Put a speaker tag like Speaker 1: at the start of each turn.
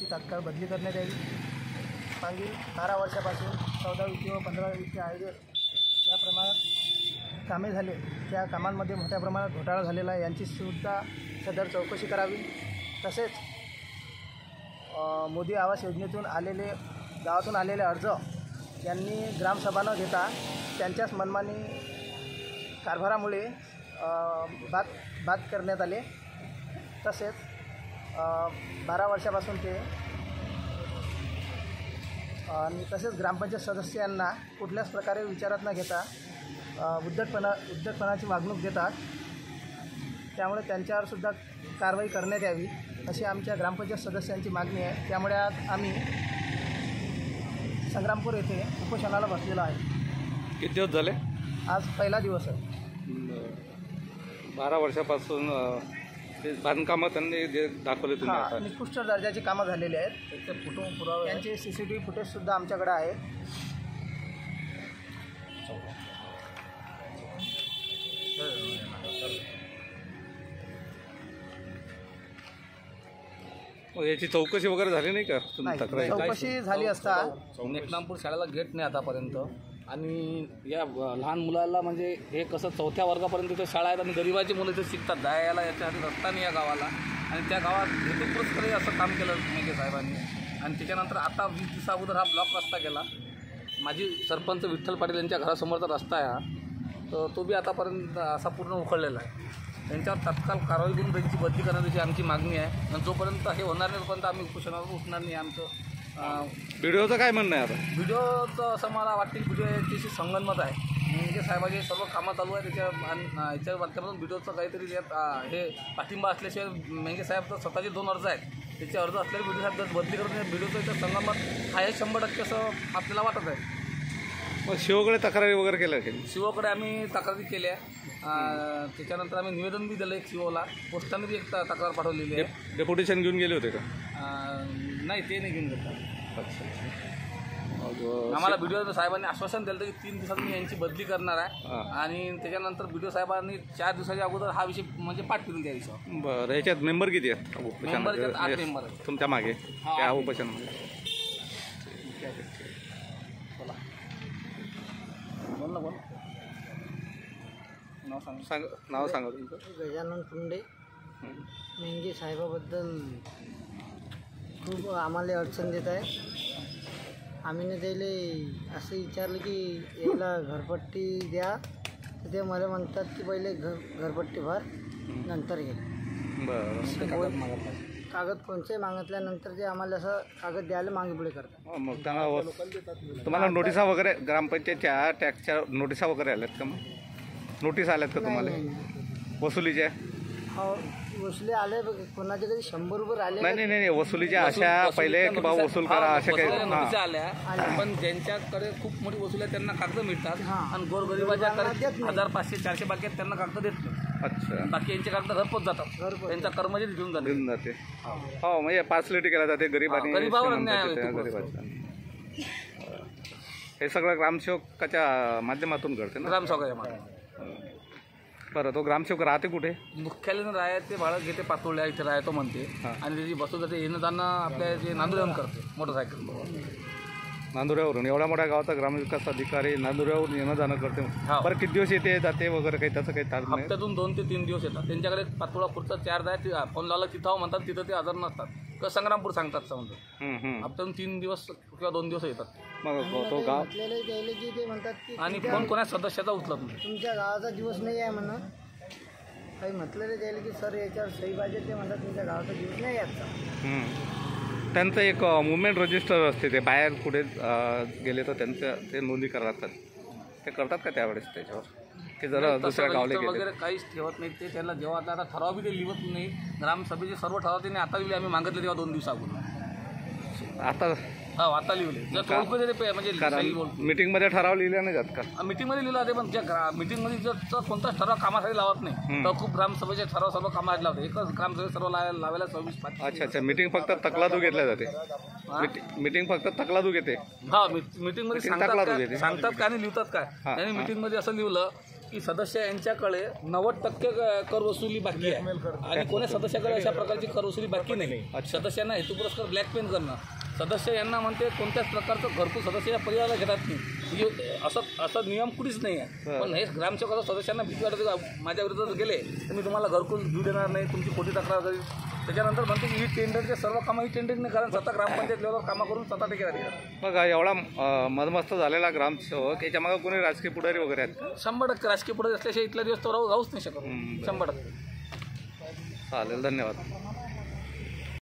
Speaker 1: तात्काळ बदली करण्यात यावी। मागील 12 वर्षापासून 14 किंवा 15 आयोजन या प्रमाणात कामे झाले, त्या कामांमध्ये मोठ्या प्रमाणात घोटाळा झालेला आहे, यांची सुद्धा सदर चौकशी करावी। तसेच मोदी आवास योजनेतून आलेले गावातून आलेले अर्ज यांनी ग्रामसभा न घेता त्यांच्याच मनमानी कारभारामुळे बाद करण्यात आले। तसेच 12 वर्षापासून ते आणि तसेच ग्रामपंचायत सदस्यांना कुठल्याच प्रकारे विचारात न घेता उद्धटपणाची वागणूक देतात, त्यामुळे त्यांच्यावर सुद्धा कारवाई करण्यात यावी अशी आमच्या ग्रामपंचायत सदस्यांची मागणी आहे। त्यामुळे आज आम्ही संग्रामपूर येथे उपोषणाला बसलेलो आहे।
Speaker 2: किती दिवस झाले?
Speaker 1: आज पहिला दिवस आहे।
Speaker 2: 12 वर्षापासून ते बांधकामं त्यांनी जे दाखवले तुम्ही
Speaker 1: निकृष्ट दर्जाची कामं झालेली आहेत, त्याचे फोटो पुरावे यांचे CCTV फुटेजसुद्धा आमच्याकडे आहे।
Speaker 2: याची चौकशी वगैरे झाली नाही का?
Speaker 1: चौकशी झाली असता
Speaker 3: नेकनामपूर शाळेला गेट नाही आतापर्यंत, आणि या लहान मुलाला म्हणजे हे कसं 4थ्या वर्गापर्यंत इथे शाळा आहेत आणि गरिबाची मुलं इथे शिकतात, जायला याच्या आधी रस्ता नाही या गावाला, आणि त्या गावात हेतुपुरस्पणे असं काम केलं मेघे साहेबांनी। आणि त्याच्यानंतर आता 20 दिवसा अगोदर हा ब्लॉक रस्ता केला, माजी सरपंच विठ्ठल पाटील यांच्या घरासमोरचा रस्ता आहे हा, तर तो बी आतापर्यंत असा पूर्ण उखडलेला आहे। त्यांच्यावर तात्काळ कारवाई करून त्यांची बदली करण्याची आमची मागणी आहे, आणि जोपर्यंत हे होणार नाही तोपर्यंत आम्ही उपोषणावर उठणार नाही। आमचं
Speaker 2: व्हिडिओचं काय म्हणणं आहे? आता
Speaker 3: व्हिडिओचं असं मला वाटतं की व्हिडिओ याच्याशी संगनमत आहे, म्हणजे साहेबांची सर्व कामं चालू आहे याच्या माध्यमातून व्हिडिओचं काहीतरी हे पाठिंबा असल्याशिवाय मेंगे साहेब तर स्वतःचे 2 अर्ज आहेत, त्याचे अर्ज असलेले व्हिडिओ साहेब जर बदली करून व्हिडिओचं याचं संगनमत आहे 100% असं आपल्याला वाटत आहे।
Speaker 2: मग शिवकडे तक्रारी वगैरे केल्या की?
Speaker 3: शिवकडे आम्ही तक्रारी केल्या, त्याच्यानंतर आम्ही निवेदन बी दिलं एक शिवला, पोस्टाने बी एक तक्रार पाठवलेली आहे।
Speaker 2: डेप्युटेशन घेऊन गेले होते का?
Speaker 3: नाही, ते नाही घेऊन गेलं। आम्हाला व्हिडिओ साहेबांनी आश्वासन दिलं की 3 दिवसात मी यांची बदली करणार आहे, आणि त्याच्यानंतर व्हिडिओ साहेबांनी 4 दिवसाच्या अगोदर हा विषय म्हणजे पाठ केली त्या विषयावर।
Speaker 2: बरं, ह्याच्यात मेंबर किती आहेत?
Speaker 3: 8 मेंबर आहेत
Speaker 2: तुमच्या मागे त्या उपोषणामध्ये? नाव सांगा तुमचं?
Speaker 1: गजानन पुंडे। मेंगे साहेबाबद्दल खूप आम्हाला अडचण देत आहे। आम्ही त्याला असं विचारलं की याला घरपट्टी द्या, तर ते मला म्हणतात की पहिले घरपट्टी भर नंतर घे।
Speaker 2: बरं,
Speaker 1: कागद कोणतेही मागितल्यानंतर ते आम्हाला असं कागद द्यायला मागे पुढे करतात।
Speaker 2: मग त्यांना तुम्हाला नोटिसा वगैरे ग्रामपंचायतच्या टॅक्सच्या नोटिसा वगैरे आल्यात का? मग नोटीस आल्यात का तुम्हाला वसुलीच्या?
Speaker 1: हो, वसुली आले, कोणाचे कधी 100 रुपये आले
Speaker 2: नाही, वसुलीच्या अशा पहिले की बाबा वसूल करा अशा काही
Speaker 3: नोटिसा आल्या, पण ज्यांच्याकडे खूप मोठी वसुली आहे त्यांना कागद मिळतात, आणि गोरगरिबाच्याकडे 1500, 400 बाकी आहेत त्यांना कागद देत नाही।
Speaker 2: अच्छा, बाकी
Speaker 3: यांचे कागद घरपोच जातात, त्यांचा कर्मचारी घेऊन
Speaker 2: जाते। हो, म्हणजे पार्सलिटी केला जाते
Speaker 3: गरीबावर अन्याय।
Speaker 2: हे सगळं ग्रामसेवकाच्या माध्यमातून घडते ना?
Speaker 3: ग्रामसेवकाच्या माध्यमातून।
Speaker 2: बरं, तो ग्रामसेवक राहते कुठे?
Speaker 3: मुख्यालयानं राहते, भाडं घेते, पातोळ्या इथे राहतो म्हणते, आणि त्याची बसू जाते, येणं जाणं आपल्या जे नांदुऱ्यावरून करते मोटरसायकल।
Speaker 2: नांदुऱ्यावरून? एवढ्या मोठ्या गावाचा ग्रामविकास अधिकारी नांदुऱ्यावरून येणं जाणं करते? बरं, किती दिवस येते जाते वगैरे काही त्याचं काही ताण नाही?
Speaker 3: हप्त्यातून 2 ते 3 दिवस येतात। त्यांच्याकडे पातोळा पुढचा 4 आहे, फोन लावला तिथं म्हणतात, तिथं ते हजर नसतात, तर संग्रामपूर सांगतात समजा। हप्त्यातून 3 दिवस किंवा 2 दिवस येतात।
Speaker 2: मग तो गाव
Speaker 1: ते म्हणतात की
Speaker 3: आणि फोन कोणा सदस्याचा उचलत नाही,
Speaker 1: तुमच्या गावाचा दिवस नाही आहे म्हणून काही म्हटलेलं द्यायला की सर याच्यावर सही पाहिजे, ते म्हणतात तुमच्या गावाचा दिवस नाही याचा।
Speaker 2: त्यांचं एक मुवमेंट रजिस्टर असते, ते बाहेर कुठे गेले तर त्यांचं ते नोंदी करतात, ते करतात का त्यावेळेस त्याच्यावर? की जरा दुसऱ्या गावला
Speaker 3: वगैरे काहीच ठेवत नाही ते, त्यांना जेव्हा आता ठराव बी ते लिहत नाही, ग्रामसभेचे सर्व ठराव त्यांनी आता लिहिले, आम्ही मागितले तेव्हा 2 दिवसाअगोदर।
Speaker 2: आता
Speaker 3: आता लिहिले म्हणजे
Speaker 2: मीटिंगमध्ये ठराव लिहिला नाही जात का?
Speaker 3: मीटिंगमध्ये लिहिलं जाते, पण ज्या मीटिंगमध्ये जर कोणताच ठराव कामासाठी लावत नाही, तर खूप ग्रामसभेचे ठराव सर्व कामासाठी लावते, एकच ग्रामसभेत सर्व लावायला 24-5।
Speaker 2: अच्छा, मीटिंग फक्त तकलादू घेतल्या जाते? मीटिंग फक्त तकलादू घेते?
Speaker 3: हा, मीटिंगमध्ये सांगतात काय आणि लिहितात काय? त्यांनी मीटिंगमध्ये असं लिहिलं की सदस्य यांच्याकडे 90% कर वसुली बाकी आहे आणि कोणी सदस्याकडे अशा प्रकारची कर वसुली बाकी नाही. सदस्यांना हेतुपुरस्कार ब्लॅकमेल करणं, सदस्य यांना म्हणते कोणत्याच प्रकारचं घरकुल सदस्य या परिवाराला घेतात नाही, म्हणजे असं नियम कुठेच नाही आहे. पण हे ग्रामसेवक सदस्यांना भीती वाटते का माझ्या विरोधात गेले तर मी तुम्हाला घरकुल घेऊ देणार नाही, तुमची खोटी तक्रार करेल. त्याच्यानंतर म्हणते की ही टेंडरचे सर्व कामं ही टेंडरने कारण स्वतः ग्रामपंचायत लेवलवर कामं करून स्वतः ठेकेदार घेतात.
Speaker 2: मग एवढा मदमस्त झालेला ग्रामसेवक याच्यामागे कोणी राजकीय पुढारी वगैरे आहेत?
Speaker 3: 100% राजकीय पुढे असल्याशिवाय इथल्या दिवस तो राहूच नाही शकत. 100%.
Speaker 2: चालेल, धन्यवाद.